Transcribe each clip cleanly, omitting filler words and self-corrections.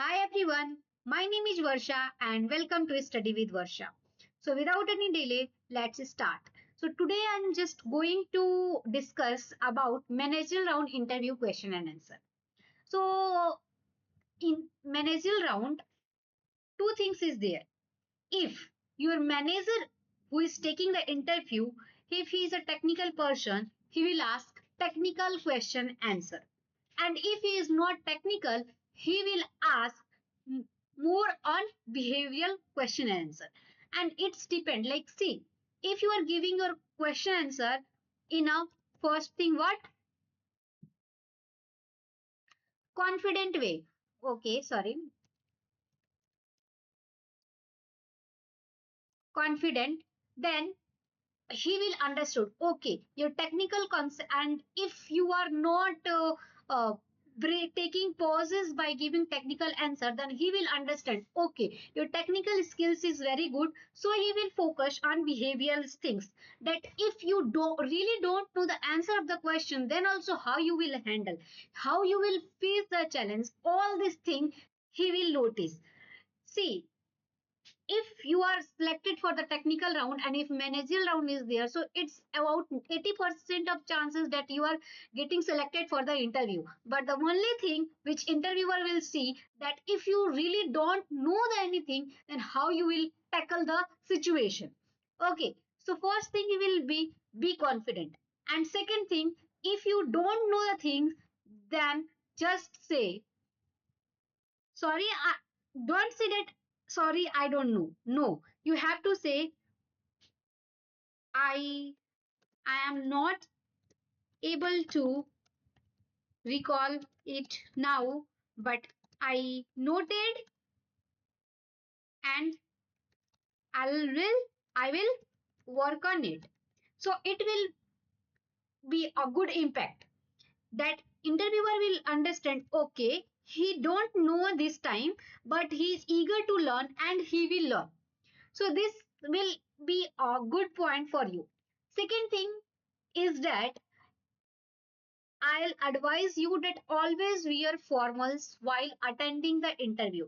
Hi everyone, my name is Varsha and welcome to Study with Varsha. So without any delay, let's start. So today I'm just going to discuss about managerial round interview question and answer. So in managerial round, two things is there. If your manager who is taking the interview, if he is a technical person, he will ask technical question answer. And if he is not technical, he will ask more on behavioral question answer. And it's depend. Like see, if you are giving your question answer in a first thing what confident way. Okay, sorry, confident. Then he will understood okay your technical concept, and if you are not uh, taking pauses by giving technical answer, then he will understand okay your technical skills is very good, so he will focus on behavioral things, that if you don't know the answer of the question, then also how you will handle, how you will face the challenge, all these things he will notice. See, if you are selected for the technical round and if managerial round is there, so it's about 80% of chances that you are getting selected for the interview. But the only thing which interviewer will see, that if you really don't know the anything, then how you will tackle the situation. Okay, so first thing will be confident, and second thing, if you don't know the things, then just say sorry, don't say that sorry I don't know. No, you have to say I am not able to recall it now, but I noted and I will work on it. So it will be a good impact, that interviewer will understand okay he don't know this time, but he is eager to learn and he will learn. So this will be a good point for you. Second thing is that I'll advise you that always wear formals while attending the interview.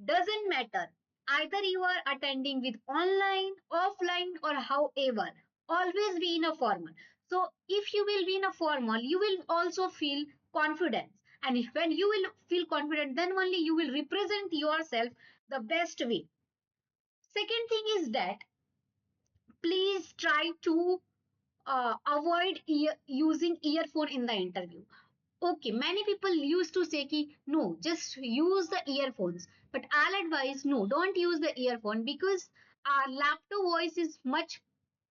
Doesn't matter. Either you are attending with online, offline, or however, always be in a formal. So if you will be in a formal, you will also feel confidence. And if when you will feel confident, then only you will represent yourself the best way. Second thing is that please try to avoid using earphone in the interview. Okay, many people used to say ki, no, just use the earphones. But I'll advise no, don't use the earphone, because our laptop voice is much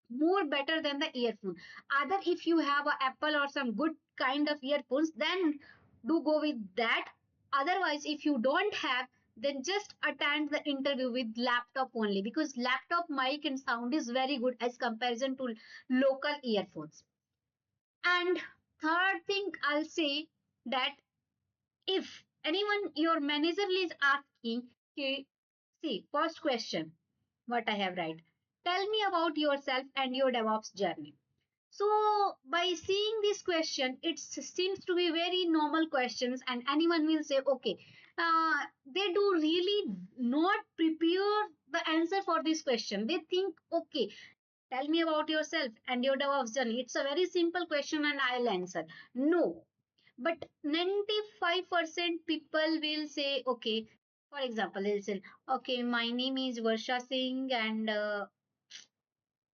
more better than the earphone. Either if you have a Apple or some good kind of earphones, then do go with that. Otherwise, if you don't have, then just attend the interview with laptop only, because laptop mic and sound is very good as comparison to local earphones. And third thing I'll say, that if anyone your manager is asking, okay, see, first question, what I have right. Tell me about yourself and your DevOps journey. So by seeing this question, it seems to be very normal questions, and anyone will say, okay, they do really not prepare the answer for this question. They think, okay, tell me about yourself and your DevOps journey. It's a very simple question and I'll answer. No, but 95% people will say, okay, for example, they'll say, okay, my name is Varsha Singh, and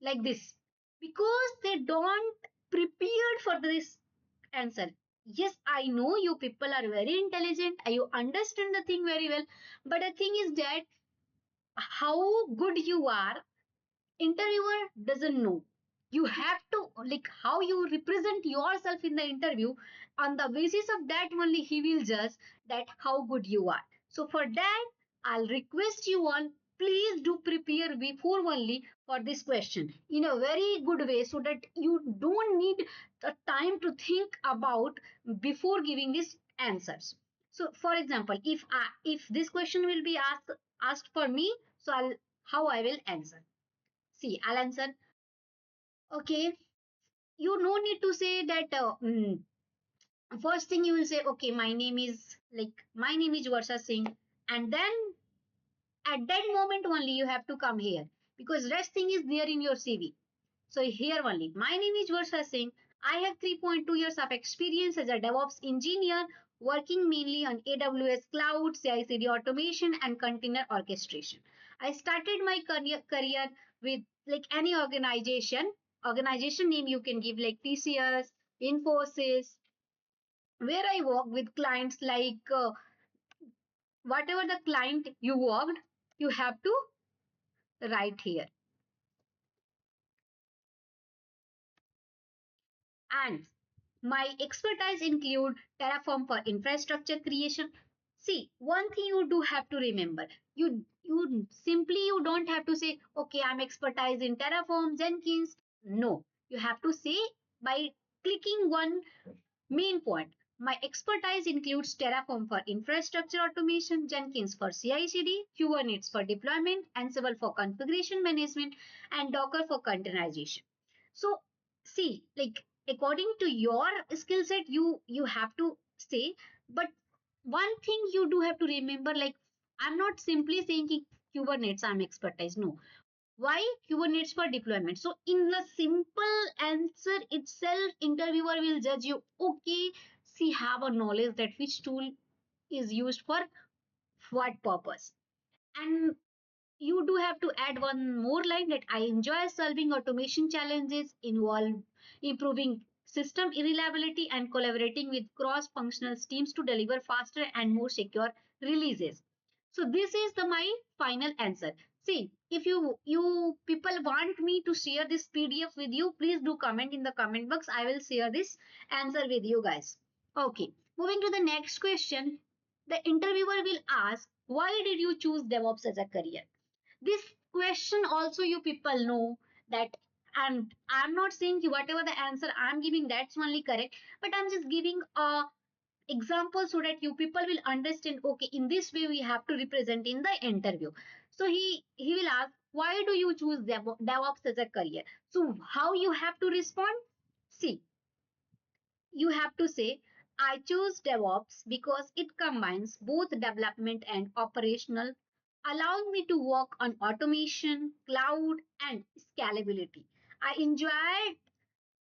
like this, because they don't prepared for this answer. Yes, I know you people are very intelligent, you understand the thing very well, but the thing is that how good you are, interviewer doesn't know. You have to, like, how you represent yourself in the interview, on the basis of that only he will judge that how good you are. So for that, I'll request you all, please do prepare before only for this question in a very good way, so that you don't need the time to think about before giving these answers. So for example, if this question will be asked for me, so I'll how I will answer. See, I'll answer. Okay, you no need to say that. First thing you will say, okay, my name is Varsha Singh, And then at that moment only you have to come here, because rest thing is there in your CV. So here only, my name is Varsha Singh. I have 3.2 years of experience as a DevOps engineer, working mainly on AWS cloud, CI/CD automation, and container orchestration. I started my career with like any organization name you can give, like TCS, Infosys, where I work with clients like whatever the client you worked, you have to write here. And my expertise include Terraform for infrastructure creation. See, one thing you do have to remember. You don't have to say, okay, I'm expertise in Terraform, Jenkins. No, you have to say by clicking one main point. My expertise includes Terraform for infrastructure automation, Jenkins for CI/CD, Kubernetes for deployment, Ansible for configuration management, and Docker for containerization. So, see, like according to your skill set, you have to say. But one thing you do have to remember, like I'm not simply saying Kubernetes I'm expertise. No, why Kubernetes for deployment? So in the simple answer itself, interviewer will judge you. Okay, she have a knowledge that which tool is used for what purpose. And you do have to add one more line that I enjoy solving automation challenges, involve improving system reliability and collaborating with cross-functional teams to deliver faster and more secure releases. So this is the my final answer. See, if you people want me to share this PDF with you, please do comment in the comment box. I will share this answer with you guys. Okay, moving to the next question. The interviewer will ask, why did you choose DevOps as a career? This question also you people know that, and I'm not saying whatever the answer I'm giving that's only correct, but I'm just giving a example so that you people will understand, okay, in this way we have to represent in the interview. So he will ask, why do you choose DevOps as a career? So how you have to respond? See, you have to say, I choose DevOps because it combines both development and operational, allowing me to work on automation, cloud, and scalability. I enjoy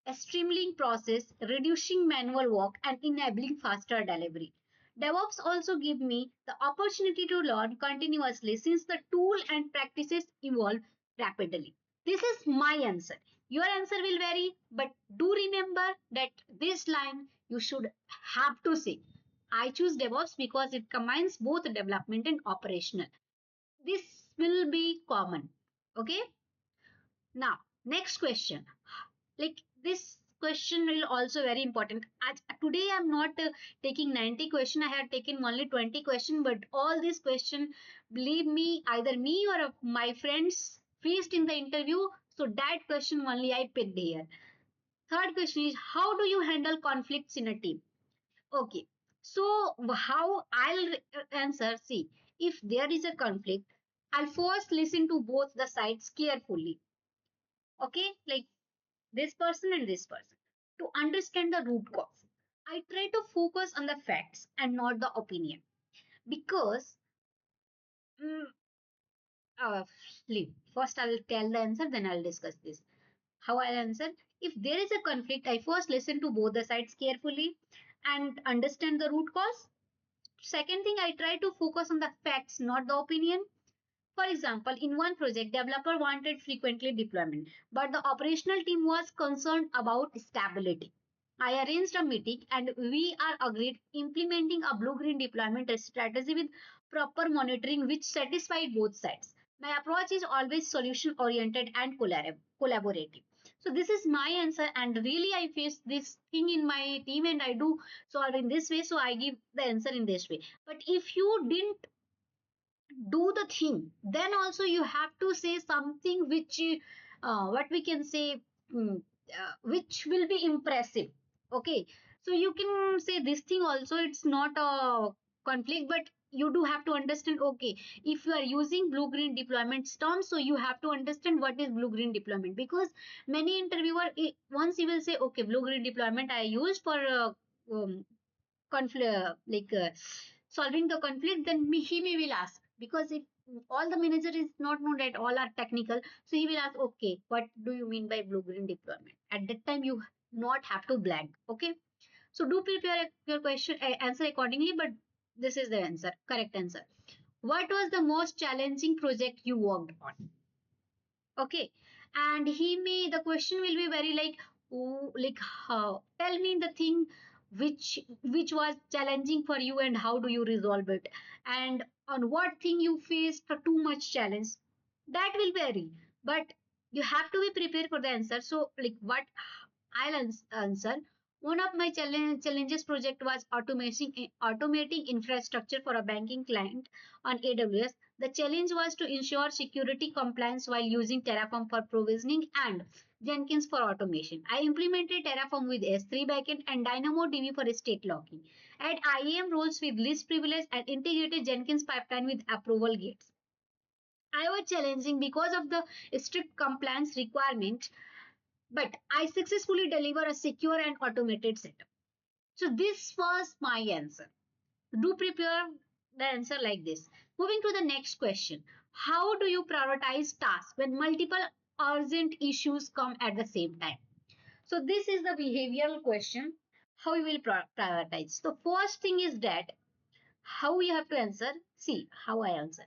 a streamlining process, reducing manual work, and enabling faster delivery. DevOps also give me the opportunity to learn continuously since the tool and practices evolve rapidly. This is my answer. Your answer will vary, but do remember that this line you should have to say. I choose DevOps because it combines both development and operational. This will be common. Okay? Now, next question. Like this question will also very important. Today I'm not taking 90 question. I have taken only 20 question, but all these question, believe me, either me or my friends faced in the interview. So that question only I picked here. Third question is, how do you handle conflicts in a team? Okay, so how I'll answer? See, if there is a conflict, I'll first listen to both the sides carefully. Okay, like this person and this person, to understand the root cause. I try to focus on the facts and not the opinion, because mm, uh, first I'll tell the answer, then I'll discuss this. How I'll answer? If there is a conflict, I first listen to both the sides carefully and understand the root cause. Second thing, I try to focus on the facts, not the opinion. For example, in one project, developer wanted frequently deployment, but the operational team was concerned about stability. I arranged a meeting and we are agreed implementing a blue-green deployment strategy with proper monitoring which satisfied both sides. My approach is always solution oriented and collaborative. So this is my answer, and really I face this thing in my team and I do solve in this way, so I give the answer in this way. But if you didn't do the thing, then also you have to say something which what we can say, which will be impressive. Okay, so you can say this thing also, it's not a conflict, but you do have to understand, okay, if you are using blue green deployment terms, so you have to understand what is blue green deployment, because many interviewer once he will say, okay, blue green deployment I use for conflict, like solving the conflict, then he may will ask, because if all the manager is not know that all are technical, so he will ask, okay, what do you mean by blue green deployment? At that time, you not have to blank. Okay, so do prepare your question answer accordingly. But this is the answer, correct answer. What was the most challenging project you worked on? Okay, and he may the question will be very like, oh, like tell me the thing which was challenging for you and how do you resolve it, and on what thing you faced too much challenge. That will vary, but you have to be prepared for the answer. So like what I'll answer. One of my challenges project was automating infrastructure for a banking client on AWS. The challenge was to ensure security compliance while using Terraform for provisioning and Jenkins for automation. I implemented Terraform with S3 backend and DynamoDB for state logging. Add IAM roles with least privilege and integrated Jenkins pipeline with approval gates. I was challenging because of the strict compliance requirement, but I successfully deliver a secure and automated setup. So this was my answer. Do prepare the answer like this. Moving to the next question. How do you prioritize tasks when multiple urgent issues come at the same time? So this is the behavioral question. How you will prioritize. The first thing is that how you have to answer. See how I answer.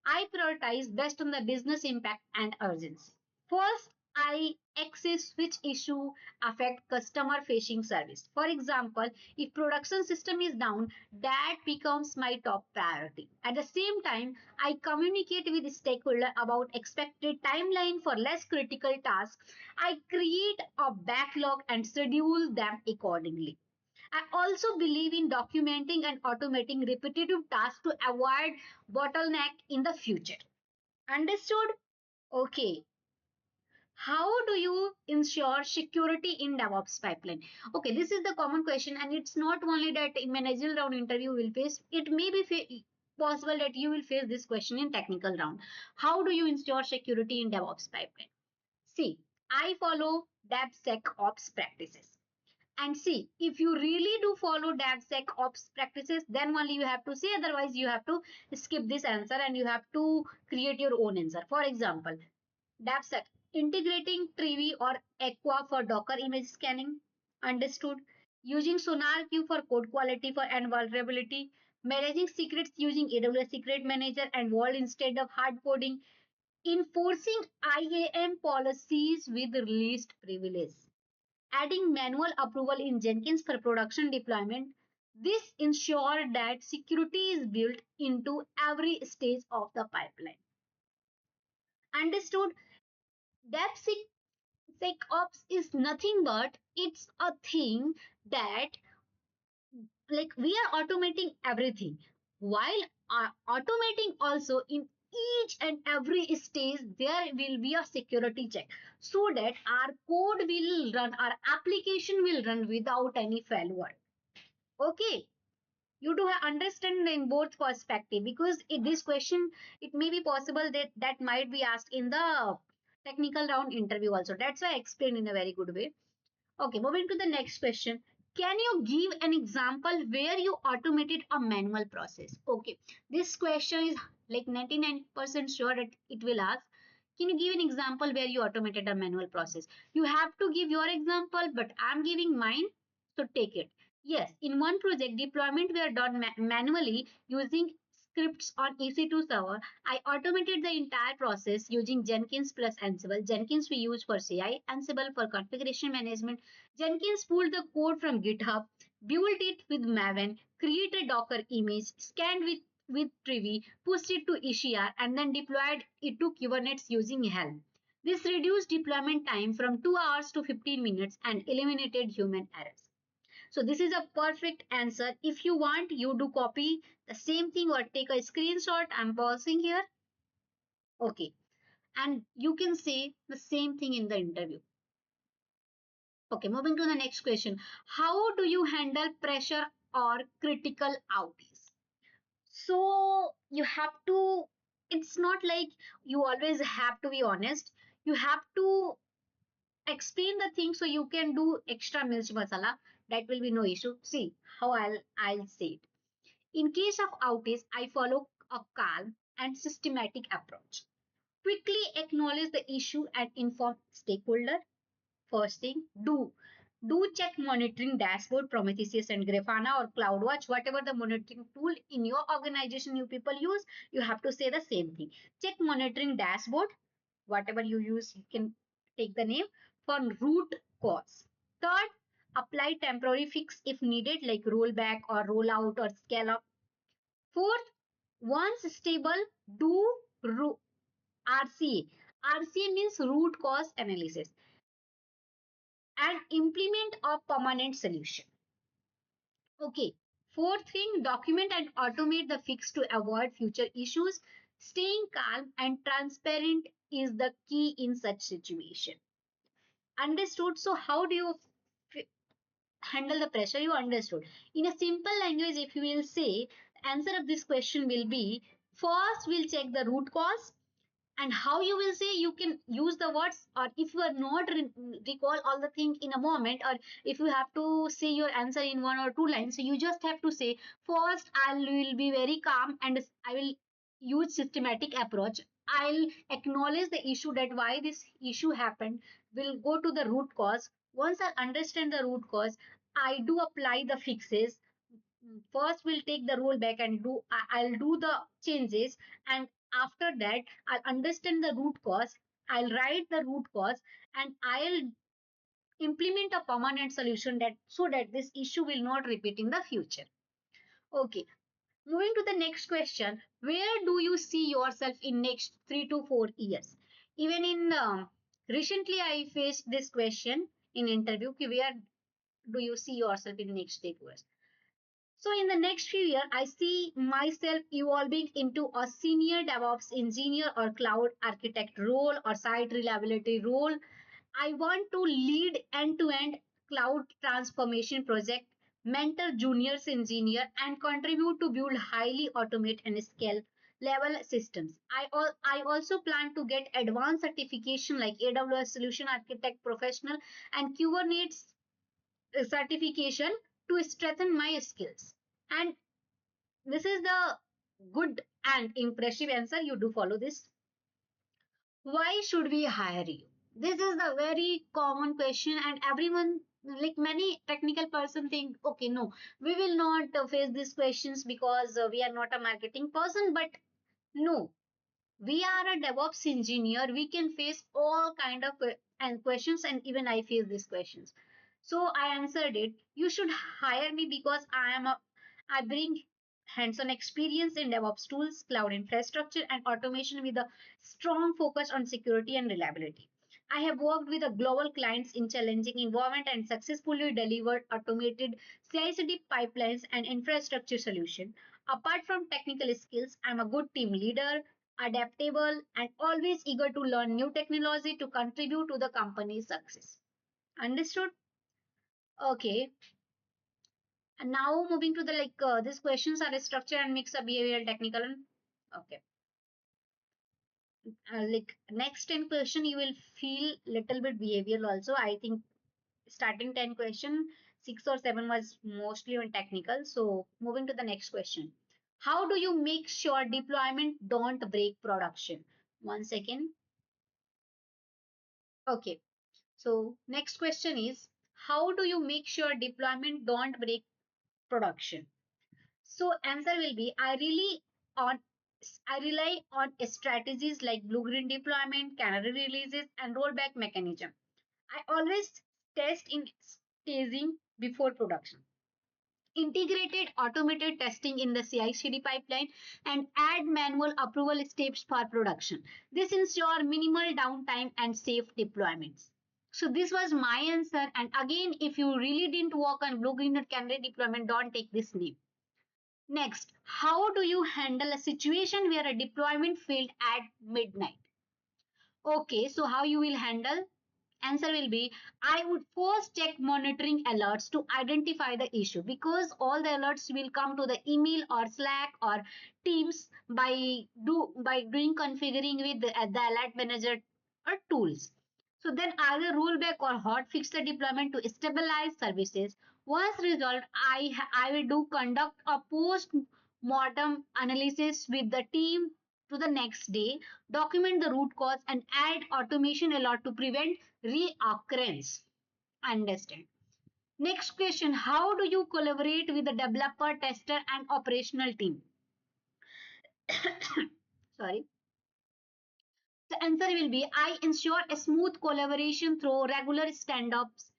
I prioritize based on the business impact and urgency. First, I access which issue affect customer facing service. For example, if production system is down, that becomes my top priority. At the same time, I communicate with stakeholder about expected timeline for less critical tasks. I create a backlog and schedule them accordingly. I also believe in documenting and automating repetitive tasks to avoid bottleneck in the future. Understood? Okay. How do you ensure security in DevOps pipeline? Okay, this is the common question, and it's not only that in managerial round interview will face. It may be possible that you will face this question in technical round. How do you ensure security in DevOps pipeline? See, I follow DevSecOps practices. And see, if you really do follow DevSecOps practices, then only you have to say, otherwise you have to skip this answer and you have to create your own answer. For example, DevSec, integrating Trivi or Aqua for Docker image scanning. Understood. Using SonarQube for code quality for and vulnerability. Managing secrets using AWS Secret Manager and Vault instead of hard coding. Enforcing IAM policies with least privilege. Adding manual approval in Jenkins for production deployment. This ensures that security is built into every stage of the pipeline. Understood? DevSecOps is nothing but it's a thing that like we are automating everything while automating also in each and every stage there will be a security check so that our code will run, our application will run without any failure. Okay, you do understand in both perspective, because this question it may be possible that that might be asked in the technical round interview also. That's why I explained in a very good way. Okay, moving to the next question. Can you give an example where you automated a manual process? Okay, this question is like 99% sure that it will ask. Can you give an example where you automated a manual process? You have to give your example, but I'm giving mine, so take it. Yes, in one project, deployment were done manually using scripts on EC2 server. I automated the entire process using Jenkins plus Ansible. Jenkins we use for CI, Ansible for configuration management. Jenkins pulled the code from GitHub, built it with Maven, created a Docker image, scanned with Privy, pushed it to ECR, and then deployed it to Kubernetes using Helm. This reduced deployment time from 2 hours to 15 minutes and eliminated human errors. So this is a perfect answer. If you want, you do copy the same thing or take a screenshot. I'm pausing here. Okay. And you can say the same thing in the interview. Okay, moving to the next question. How do you handle pressure or critical outage? So you have to, it's not like you always have to be honest. You have to explain the thing so you can do extra mirch masala. That will be no issue. See how I'll say it. In case of outage, I follow a calm and systematic approach. Quickly acknowledge the issue and inform stakeholder. First thing, do check monitoring dashboard, Prometheus and Grafana or CloudWatch, whatever the monitoring tool in your organization you people use, you have to say the same thing. Check monitoring dashboard, whatever you use, you can take the name for root cause. Third, apply temporary fix if needed, like rollback or rollout or scale up. Fourth, once stable, do RCA. RCA means root cause analysis and implement a permanent solution. Okay. Fourth thing, document and automate the fix to avoid future issues. Staying calm and transparent is the key in such situation. Understood? So how do you handle the pressure? You understood. In a simple language, if you will say, the answer of this question will be, first we'll check the root cause, and how you will say, you can use the words, or if you are not recall all the thing in a moment, or if you have to say your answer in one or two lines, so you just have to say, first I will be very calm and I will use systematic approach. I'll acknowledge the issue, that why this issue happened, will go to the root cause. Once I understand the root cause, I do apply the fixes. First we'll take the rollback and I'll do the changes, and after that I'll understand the root cause, I'll write the root cause, and I'll implement a permanent solution, that so that this issue will not repeat in the future. Okay, moving to the next question, where do you see yourself in next 3 to 4 years? Even in recently I faced this question in interview, where do you see yourself in next 8 years? So in the next few years, I see myself evolving into a senior DevOps engineer or cloud architect role or site reliability role. I want to lead end-to-end cloud transformation project, mentor juniors engineer, and contribute to build highly automate and scale level systems. I also plan to get advanced certification like AWS Solution Architect Professional and Kubernetes certification to strengthen my skills. And this is the good and impressive answer. You do follow this. Why should we hire you? This is the very common question, and everyone, like many technical person, think, okay, no, we will not face these questions because we are not a marketing person. But no, we are a DevOps engineer. We can face all kind of and questions, and even I face these questions. So I answered it. You should hire me because I bring hands-on experience in DevOps tools, cloud infrastructure, and automation with a strong focus on security and reliability. I have worked with a global clients in challenging environment and successfully delivered automated CI/CD pipelines and infrastructure solution. Apart from technical skills, I'm a good team leader, adaptable, and always eager to learn new technology to contribute to the company's success. Understood? Okay. And now moving to the these questions are structured and mix of behavioral, technical, and okay. Like next 10 question you will feel little bit behavioral also. I think starting 10 question, 6 or 7 was mostly on technical. So moving to the next question. How do you make sure deployment don't break production? One second. Okay. So next question is, how do you make sure deployment don't break production? So answer will be, on I rely on strategies like blue-green deployment, canary releases, and rollback mechanism. I always test in staging before production. Integrated automated testing in the CI/CD pipeline, and add manual approval steps for production. This ensures minimal downtime and safe deployments. So this was my answer. And again, if you really didn't work on blue, green, or canary deployment, don't take this name. Next, how do you handle a situation where a deployment failed at midnight? Okay, so how you will handle? Answer will be, I would first check monitoring alerts to identify the issue, because all the alerts will come to the email or Slack or Teams by doing configuring with the alert manager or tools. So then either rollback or hot fix the deployment to stabilize services. Once resolved, I will do conduct a post mortem analysis with the team to the next day, document the root cause, and add automation alert to prevent reoccurrence. Understand. Next question: how do you collaborate with the developer, tester, and operational team? Sorry. The answer will be I ensure a smooth collaboration through regular stand ups,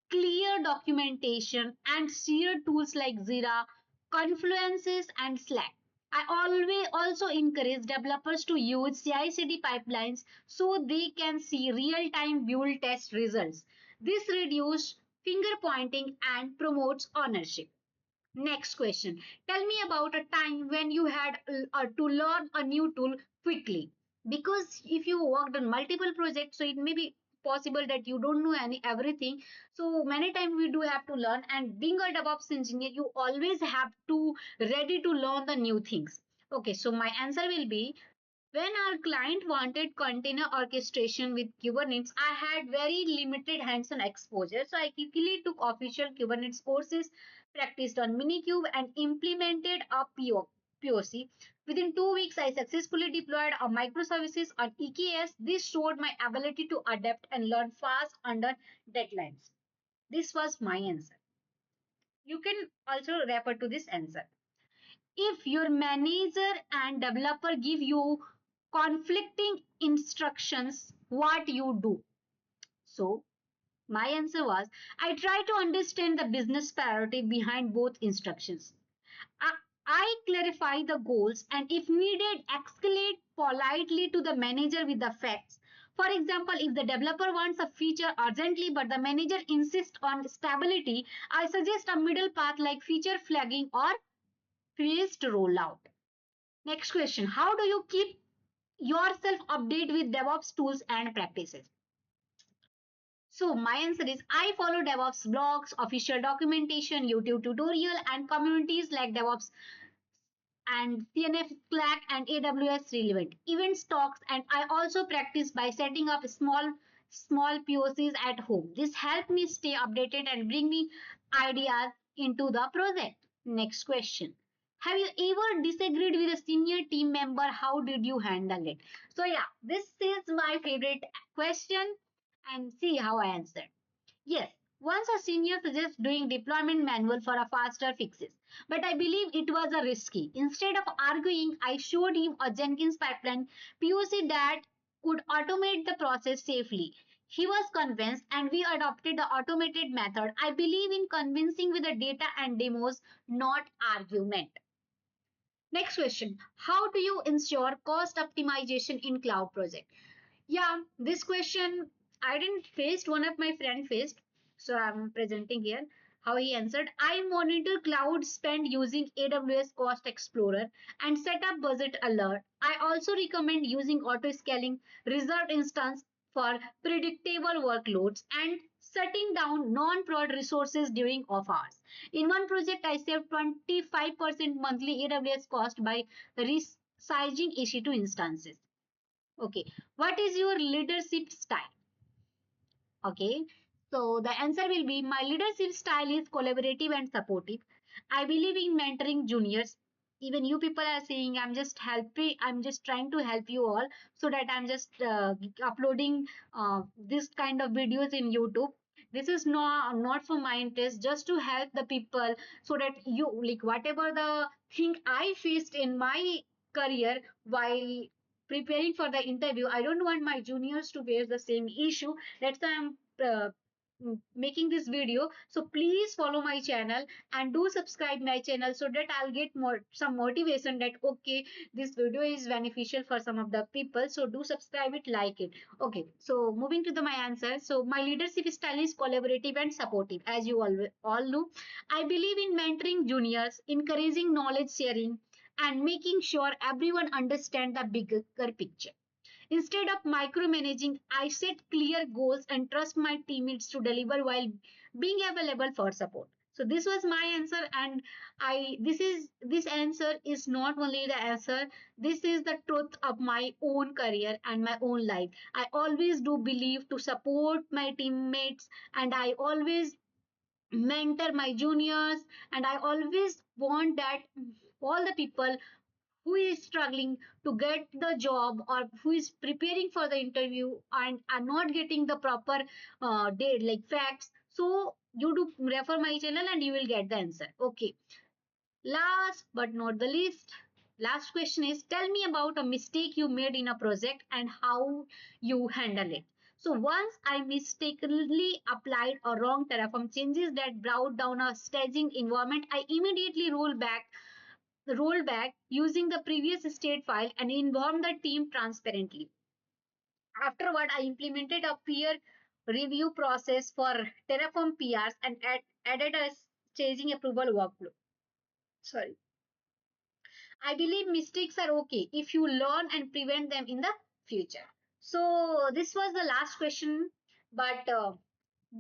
clear documentation, and shared tools like Jira, Confluences, and Slack. I always also encourage developers to use CI/CD pipelines so they can see real-time build test results. This reduces finger pointing and promotes ownership. Next question. Tell me about a time when you had to learn a new tool quickly. Because if you worked on multiple projects, so it may be possible that you don't know everything. So many times we do have to learn. And being a DevOps engineer, you always have to ready to learn the new things. Okay, so my answer will be when our client wanted container orchestration with Kubernetes, I had very limited hands-on exposure. So I quickly took official Kubernetes courses, practiced on Minikube, and implemented a POC. Within 2 weeks, I successfully deployed a microservices on EKS. This showed my ability to adapt and learn fast under deadlines. This was my answer. You can also refer to this answer. If your manager and developer give you conflicting instructions, what you do? So my answer was I try to understand the business priority behind both instructions. I, I clarify the goals and if needed escalate politely to the manager with the facts. For example, if the developer wants a feature urgently but the manager insists on stability, I suggest a middle path like feature flagging or phased rollout. Next question: how do you keep yourself updated with DevOps tools and practices? So my answer is I follow DevOps blogs, official documentation, YouTube tutorial, and communities like DevOps and CNF, Slack, and AWS relevant events talks. And I also practice by setting up small POCs at home. This helped me stay updated and bring me ideas into the project. Next question. Have you ever disagreed with a senior team member? How did you handle it? So yeah, this is my favorite question and see how I answered. Yes, once a senior suggests doing deployment manual for a faster fixes, but I believe it was a risky. Instead of arguing, I showed him a Jenkins pipeline POC that could automate the process safely. He was convinced and we adopted the automated method. I believe in convincing with the data and demos, not argument. Next question. How do you ensure cost optimization in cloud project? Yeah, this question I didn't face, one of my friend faced. So I'm presenting here how he answered. I monitor cloud spend using AWS Cost Explorer and set up budget alert. I also recommend using auto scaling reserved instance for predictable workloads and shutting down non-prod resources during off hours. In one project, I saved 25% monthly AWS cost by resizing EC2 instances. Okay, what is your leadership style? Okay, so the answer will be my leadership style is collaborative and supportive. I believe in mentoring juniors. Even you people are saying I'm just helping, I'm just trying to help you all so that I'm just uploading this kind of videos in YouTube. This is not for my interest, just to help the people so that you like whatever the thing I faced in my career while preparing for the interview. I don't want my juniors to face the same issue. That's why I'm making this video. So please follow my channel and do subscribe my channel so that I'll get more some motivation that okay, this video is beneficial for some of the people. So do subscribe it, like it. Okay, so moving to the my answer. So my leadership style is collaborative and supportive, as you all know. I believe in mentoring juniors, encouraging knowledge sharing, and making sure everyone understands the bigger picture. Instead of micromanaging, I set clear goals and trust my teammates to deliver while being available for support. So this was my answer, and this answer is not only the answer, this is the truth of my own career and my own life. I always do believe to support my teammates, and I always mentor my juniors, and I always want that all the people who is struggling to get the job or who is preparing for the interview and are not getting the proper date like facts. So you do refer my channel and you will get the answer. Okay. Last but not the least, last question is, tell me about a mistake you made in a project and how you handle it. So once I mistakenly applied a wrong Terraform changes that brought down a staging environment, I immediately rolled back using the previous state file and informed the team transparently. Afterward, I implemented a peer review process for Terraform PRs and added a staging approval workflow. Sorry. I believe mistakes are okay if you learn and prevent them in the future. So this was the last question, but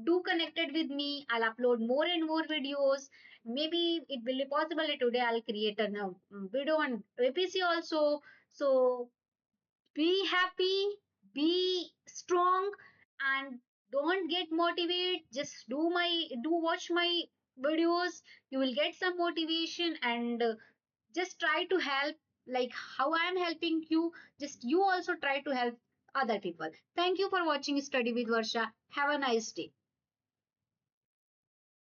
do connected with me. I'll upload more and more videos. Maybe it will be possible that today I'll create a video on APC also. So be happy, be strong, and don't get motivated. Just do watch my videos. You will get some motivation and just try to help like how I am helping you. Just you also try to help other people. Thank you for watching Study with Varsha. Have a nice day.